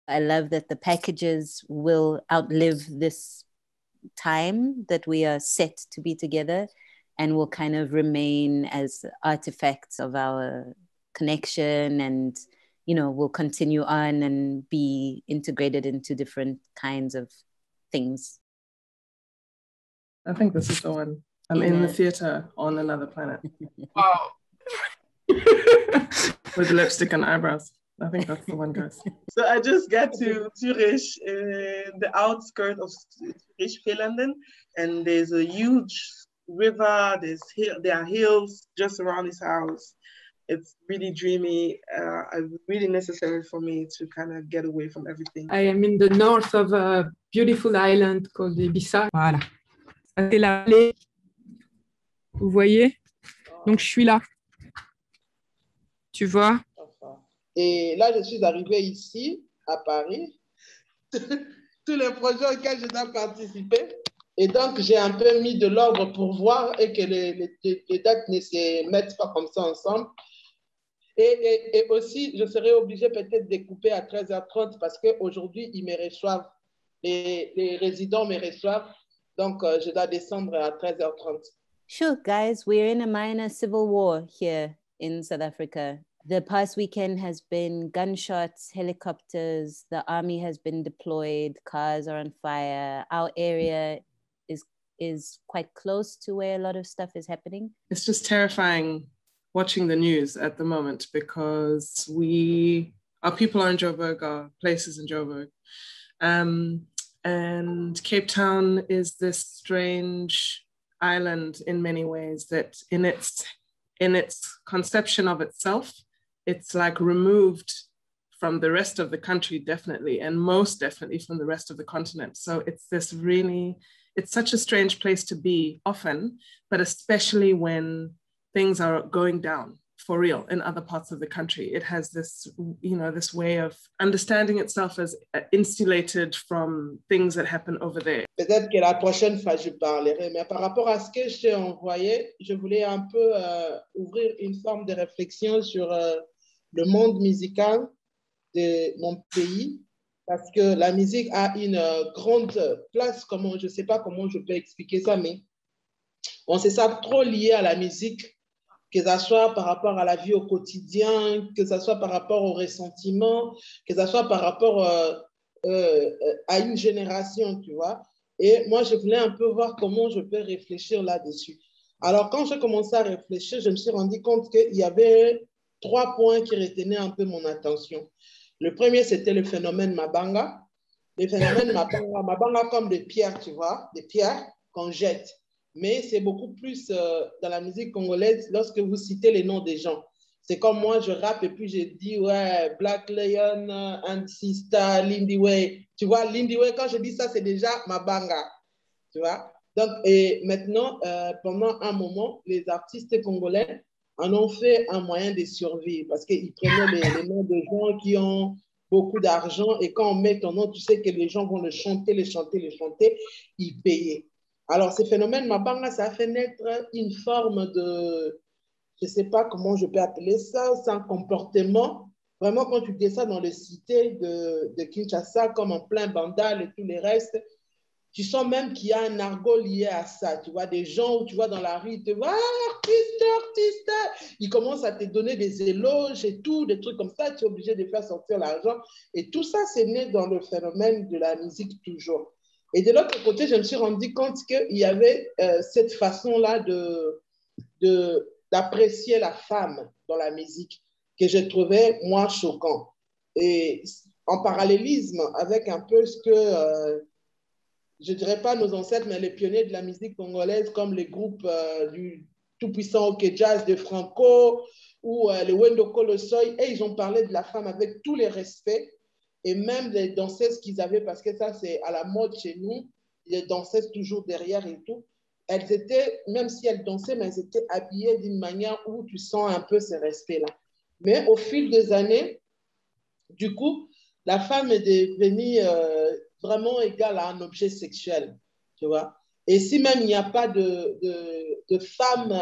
I love that the packages will outlive this time that we are set to be together and will kind of remain as artifacts of our connection and, you know, will continue on and be integrated into different kinds of things. I think this is the one. I'm in the theater on another planet. Wow. With lipstick and eyebrows. I think that's the one, guys. So I just got to Zurich, the outskirts of Zurich, Finland, and there's a huge river. There are hills just around his house. It's really dreamy. Really necessary for me to kind of get away from everything. I am in the north of a beautiful island called Ibiza. Voilà. Ça, c'est la vallée. Vous voyez? Donc, je suis là. Tu vois? Et là, je suis arrivée ici, à Paris. Tous les projets auxquels je dois participer. Et donc, j'ai un peu mis de l'ordre pour voir et que les dates ne se mettent pas comme ça ensemble. Et aussi, je serai obligée peut-être de couper à 13h30 parce qu'aujourd'hui, ils me reçoivent. Les résidents me reçoivent. Donc, je dois descendre à 13h30. Sure, guys, we're in a minor civil war here in South Africa. The past weekend has been gunshots, helicopters, the army has been deployed, cars are on fire. Our area is quite close to where a lot of stuff is happening. It's just terrifying watching the news at the moment because our people are in Joburg, our places in Joburg. And Cape Town is this strange island in many ways that in its conception of itself, it's like removed from the rest of the country, definitely, and most definitely from the rest of the continent. So it's such a strange place to be often, but especially when things are going down for real in other parts of the country. It has this, this way of understanding itself as insulated from things that happen over there. Peut-être que la prochaine fois, je parlerai, mais par rapport à ce que je t'ai envoyé, je voulais un peu ouvrir une forme de réflexion sur le monde musical de mon pays, parce que la musique a une grande place, je ne sais pas comment je peux expliquer ça, mais on se sent trop lié à la musique, que ça soit par rapport à la vie au quotidien, que ça soit par rapport au ressentiment, que ça soit par rapport à une génération, tu vois. Et moi, je voulais un peu voir comment je peux réfléchir là-dessus. Alors, quand j'ai commencé à réfléchir, je me suis rendu compte qu'il y avait 3 points qui retenaient un peu mon attention. Le premier, c'était le phénomène Mabanga. Le phénomène Mabanga comme des pierres, tu vois, des pierres qu'on jette. Mais c'est beaucoup plus dans la musique congolaise lorsque vous citez les noms des gens. C'est comme moi, je rappe et puis je dis, ouais, Black Lion, Ancista, Lindy-Way. Tu vois, Lindy-Way, quand je dis ça, c'est déjà Mabanga. Tu vois? Donc, et maintenant, pendant un moment, les artistes congolais en ont fait un moyen de survie parce qu'ils prenaient les noms de gens qui ont beaucoup d'argent et quand on met ton nom, tu sais que les gens vont le chanter, ils payaient. Alors, ce phénomène Mabanga, ça a fait naître une forme de, je ne sais pas comment je peux appeler ça, c'est un comportement. Vraiment, quand tu descends dans les cités de Kinshasa, comme en plein Bandal et tous les restes, tu sens même qu'il y a un argot lié à ça. Tu vois, des gens où tu vois dans la rue, ils te voient, ah, artiste. Ils commencent à te donner des éloges et tout, des trucs comme ça. Tu es obligé de faire sortir l'argent. Et tout ça, c'est né dans le phénomène de la musique toujours. Et de l'autre côté, je me suis rendu compte qu'il y avait cette façon-là d'apprécier la femme dans la musique que je trouvais, moi, choquant. Et en parallélisme avec un peu ce que, je ne dirais pas nos ancêtres, mais les pionniers de la musique congolaise, comme les groupes du tout-puissant OK Jazz de Franco ou les Wendo Kolosoy, et ils ont parlé de la femme avec tous les respects. Et même les danseuses qu'ils avaient, parce que ça, c'est à la mode chez nous, les danseuses toujours derrière et tout, elles étaient, même si elles dansaient, mais elles étaient habillées d'une manière où tu sens un peu ce respect-là. Mais au fil des années, du coup, la femme est devenue vraiment égale à un objet sexuel, tu vois. Et si même il n'y a pas de femmes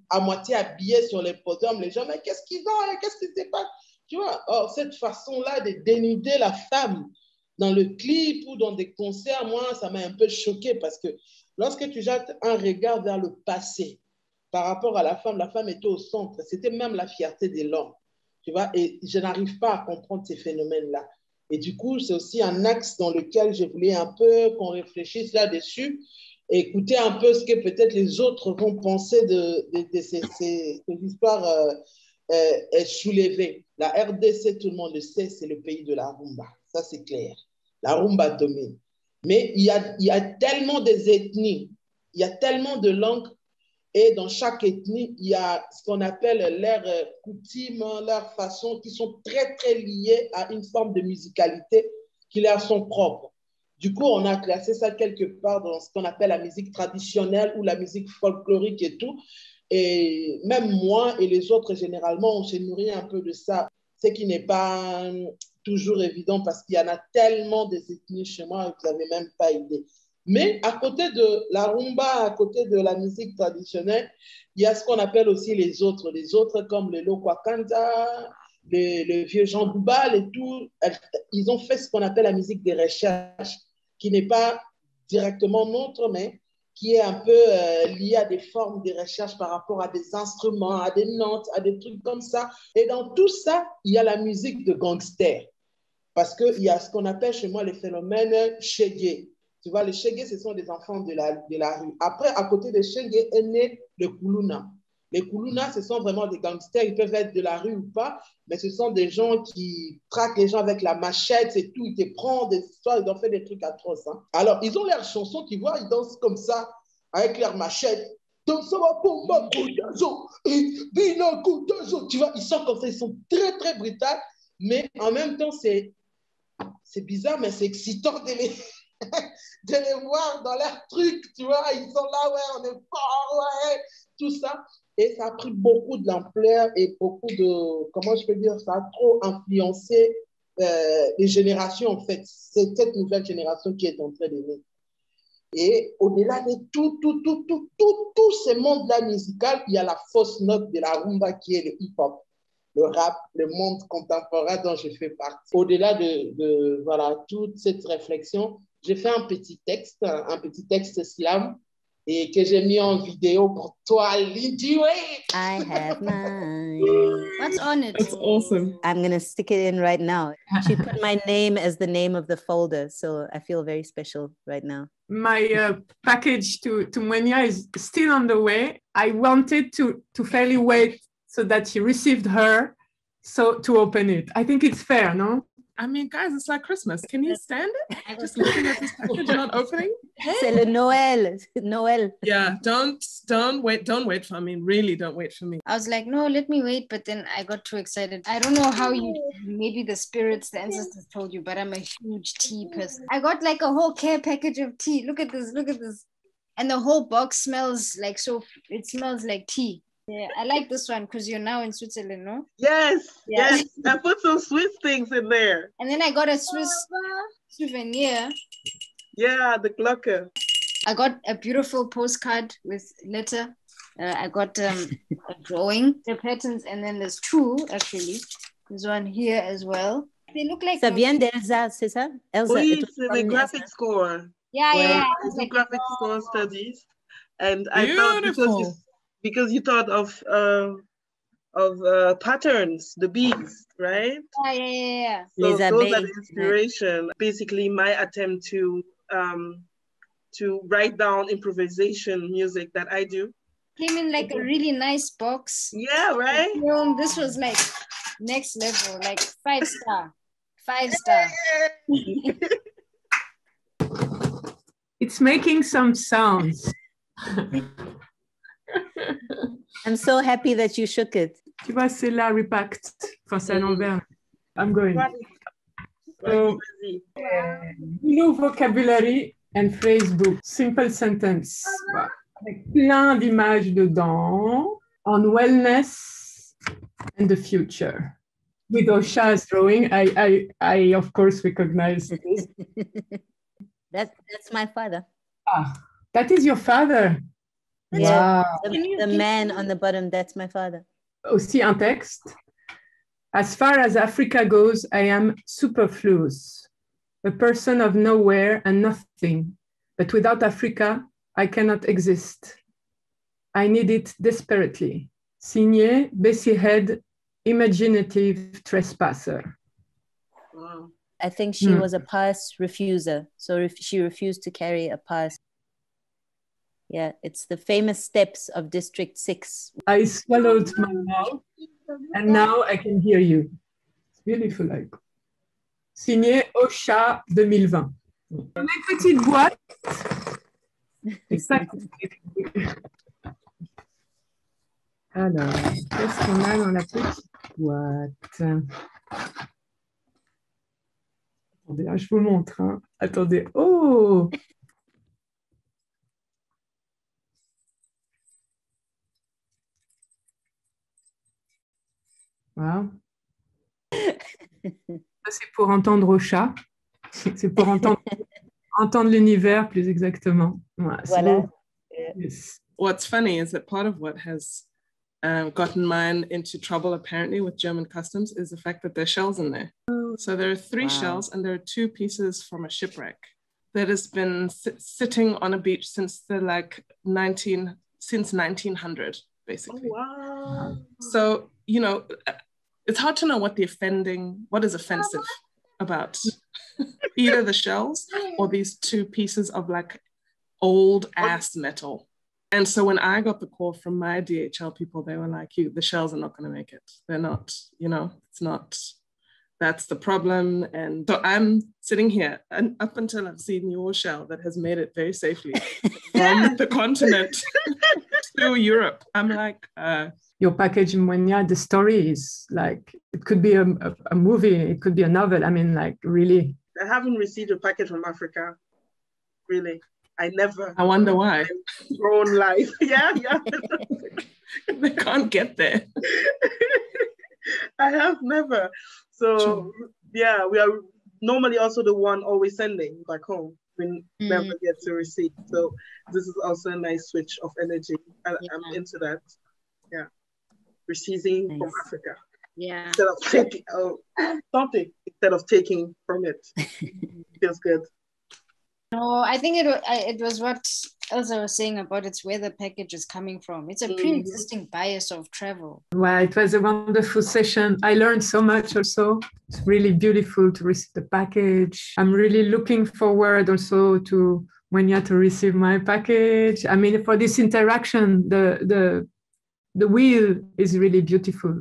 à moitié habillées sur les podiums, les gens, mais qu'est-ce qu'ils ont, qu'est-ce qui se passe? Tu vois, or, cette façon-là de dénuder la femme dans le clip ou dans des concerts, moi, ça m'a un peu choqué parce que lorsque tu jettes un regard vers le passé par rapport à la femme était au centre. C'était même la fierté de l'homme. Tu vois, et je n'arrive pas à comprendre ces phénomènes-là. Et du coup, c'est aussi un axe dans lequel je voulais un peu qu'on réfléchisse là-dessus, écouter un peu ce que peut-être les autres vont penser de ces histoires soulevées. La RDC, tout le monde le sait, c'est le pays de la rumba. Ça, c'est clair. La rumba domine. Mais il y a tellement des ethnies, il y a tellement de langues, et dans chaque ethnie, il y a ce qu'on appelle leurs coutumes, leurs façons qui sont très, très liées à une forme de musicalité qui leur sont propres. Du coup, on a classé ça quelque part dans ce qu'on appelle la musique traditionnelle ou la musique folklorique et tout. Et même moi et les autres, généralement, on se nourrit un peu de ça, ce qui n'est pas toujours évident parce qu'il y en a tellement des ethnies chez moi que vous n'avez même pas idée. Mais à côté de la rumba, à côté de la musique traditionnelle, il y a ce qu'on appelle aussi les autres comme les Lokwakanda, le vieux Jean Doubal et tout. Ils ont fait ce qu'on appelle la musique des recherches, qui n'est pas directement nôtre, mais qui est un peu liée à des formes de recherche par rapport à des instruments, à des notes, à des trucs comme ça. Et dans tout ça, il y a la musique de gangster. Parce qu'il y a ce qu'on appelle chez moi les phénomènes shégé. Tu vois, les shégé, ce sont des enfants de la rue. Après, à côté des shégé est né le kuluna. Les kuluna, ce sont vraiment des gangsters. Ils peuvent être de la rue ou pas, mais ce sont des gens qui traquent les gens avec la machette et tout. Ils te prennent des histoires, ils ont fait des trucs atroces. Hein. Alors, ils ont leurs chansons, tu vois, ils dansent comme ça, avec leur machette. Tu vois, ils sont comme ça, ils sont très, très brutaux, mais en même temps, c'est bizarre, mais c'est excitant de les voir dans leur truc, tu vois, ils sont là, ouais, on est fort, ouais, tout ça. Et ça a pris beaucoup de l'ampleur et beaucoup de, comment je peux dire, ça a trop influencé les générations, en fait. C'est cette nouvelle génération qui est en train de naître. Et au-delà de tout ce monde-là musical, il y a la fausse note de la rumba qui est le hip-hop, le rap, le monde contemporain dont je fais partie. Au-delà de voilà, toute cette réflexion, j'ai fait un petit texte slam, et que j'ai mis en vidéo pour toi, Lindy. I have mine. What's on it? That's awesome. I'm going to stick it in right now. She put my name as the name of the folder, so I feel very special right now. My package to Mwenya is still on the way. I wanted to fairly wait so that she received her, so to open it. I think it's fair, no? I mean, guys, it's like Christmas. Can you stand it? Just looking at this package not opening. C'est le Noël. Noël. Yeah, don't wait for me. Really, don't wait for me. I was like, no, let me wait. But then I got too excited. I don't know how maybe the spirits, the ancestors told you, but I'm a huge tea person. I got like a whole care package of tea. Look at this. And the whole box smells like it smells like tea. Yeah, I like this one because you're now in Switzerland, no? Yes, Yeah. yes. I put some Swiss things in there. And then I got a Swiss souvenir. Yeah, the Glocke. I got a beautiful postcard with letter. I got a drawing, the patterns, and then there's two actually. There's one here as well. They look like. Ça vient d'Elsa, c'est ça? Elsa. Oui, c'est the graphic score. Yeah. It's the graphic score studies, and I thought because you thought of patterns, the beads, right? Yeah. So those are the inspiration. Basically, my attempt to write down improvisation music that I do. Came in like a really nice box. Yeah, right? This was like next level, like 5-star. 5-star. It's making some sounds. I'm so happy that you shook it. Tu vois, c'est la repacked. Enfin, c'est à l'envers. I'm going. So, new vocabulary and phrase book. Simple sentence. Voilà. Avec plein d'images dedans. On wellness and the future. With Osha's drawing, I of course recognize this. That's my father. Ah, that is your father. Yeah, Wow. the man on the bottom, that's my father. Aussi un texte. As far as Africa goes, I am superfluous, a person of nowhere and nothing. But without Africa, I cannot exist. I need it desperately. Signé Bessie Head, imaginative trespasser. Wow. I think she was a pass refuser. So if she refused to carry a pass. Yeah, it's the famous steps of District 6. I swallowed my mouth and now I can hear you. It's beautiful. Like. Signé Ocha 2020. Mes petites boîtes. C'est ça. Alors, qu'est-ce qu'on a dans la petite boîte? Attendez, je vous montre. Hein. Attendez. Oh! Wow. Ça, c'est pour entendre au chat. C'est pour entendre l'univers plus exactement. Voilà. Yes. What's funny is that part of what has gotten mine into trouble apparently with German customs is the fact that there's shells in there. So there are 3 shells and there are 2 pieces from a shipwreck that has been sitting on a beach since since 1900 basically. Oh, wow. So, you know, it's hard to know what is offensive about either the shells or these 2 pieces of like old ass metal. And so when I got the call from my DHL people, they were like, the shells are not going to make it. They're not, you know, it's not, that's the problem. And so I'm sitting here and up until I've seen your shell that has made it very safely from the continent to Europe. I'm like, your package in Mwenya, the story is like, it could be a movie, it could be a novel. I mean, like really. I haven't received a package from Africa, really. I never. I wonder why. Grown life. Yeah. They can't get there. I have never. So, yeah, we are normally also the one always sending back home. We never get to receive. So this is also a nice switch of energy. I'm into that. Yeah. Receiving from Africa. Yeah. Instead of taking something, instead of taking from it. Feels good. No, I think it was what Elsa was saying about it's where the package is coming from. It's a pre-existing bias of travel. Well, it was a wonderful session. I learned so much also. It's really beautiful to receive the package. I'm really looking forward also to Mwenya to receive my package. I mean, for this interaction, the wheel is really beautiful.